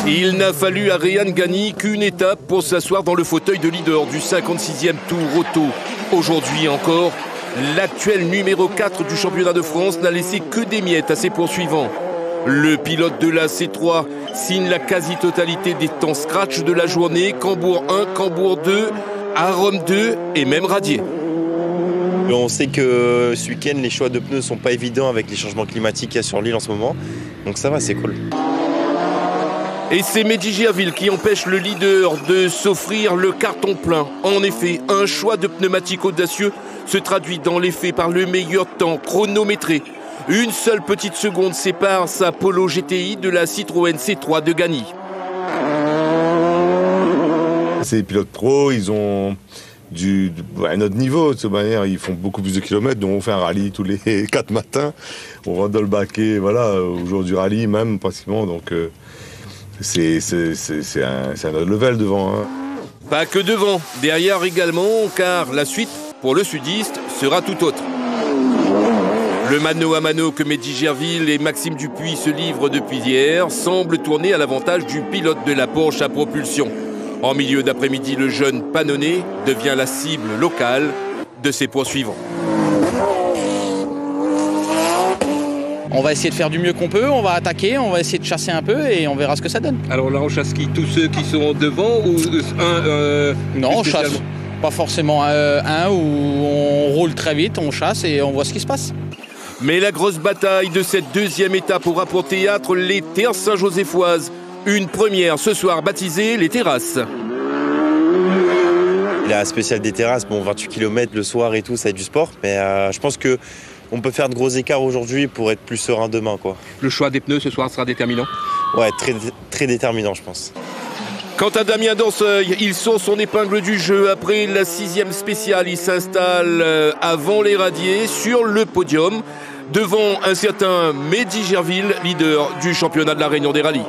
Il n'a fallu à Rehan Ghani qu'une étape pour s'asseoir dans le fauteuil de leader du 56e Tour Auto. Aujourd'hui encore, l'actuel numéro 4 du championnat de France n'a laissé que des miettes à ses poursuivants. Le pilote de la C3 signe la quasi-totalité des temps scratch de la journée, Cambourg 1, Cambourg 2, Arum 2 et même Radier. On sait que ce week-end, les choix de pneus ne sont pas évidents avec les changements climatiques qu'il y a sur l'île en ce moment. Donc ça va, c'est cool. Et c'est Mehdi Gerville qui empêche le leader de s'offrir le carton plein. En effet, un choix de pneumatiques audacieux se traduit dans les faits par le meilleur temps chronométré. Une seule petite seconde sépare sa Polo GTI de la Citroën C3 de Ghani. C'est des pilotes pros, ils ont un autre niveau de cette manière, ils font beaucoup plus de kilomètres, donc on fait un rallye tous les 4 matins, on rentre dans le baquet, voilà, au jour du rallye même pratiquement, donc c'est un autre level devant. Hein. Pas que devant, derrière également, car la suite pour le sudiste sera tout autre. Le mano à mano que Mehdi Gerville et Maxime Dupuis se livrent depuis hier semble tourner à l'avantage du pilote de la Porsche à propulsion. En milieu d'après-midi, le jeune Panonnet devient la cible locale de ses poursuivants. On va essayer de faire du mieux qu'on peut, on va attaquer, on va essayer de chasser un peu et on verra ce que ça donne. Alors là, on chasse qui? Tous ceux qui sont devant ou non, on chasse pas forcément un où on roule très vite, on chasse et on voit ce qui se passe. Mais la grosse bataille de cette deuxième étape aura pour théâtre les terres saint-joséphoises. Une première ce soir baptisée les terrasses. La spéciale des terrasses, bon 28 km le soir et tout, ça va être du sport. Mais je pense qu'on peut faire de gros écarts aujourd'hui pour être plus serein demain, quoi. Le choix des pneus ce soir sera déterminant? Ouais, très, très déterminant, je pense. Quant à Damien Danseuil, il sort son épingle du jeu. Après la 6e spéciale, il s'installe avant les radiers sur le podium, devant un certain Mehdi Gerville, leader du championnat de la Réunion des rallyes.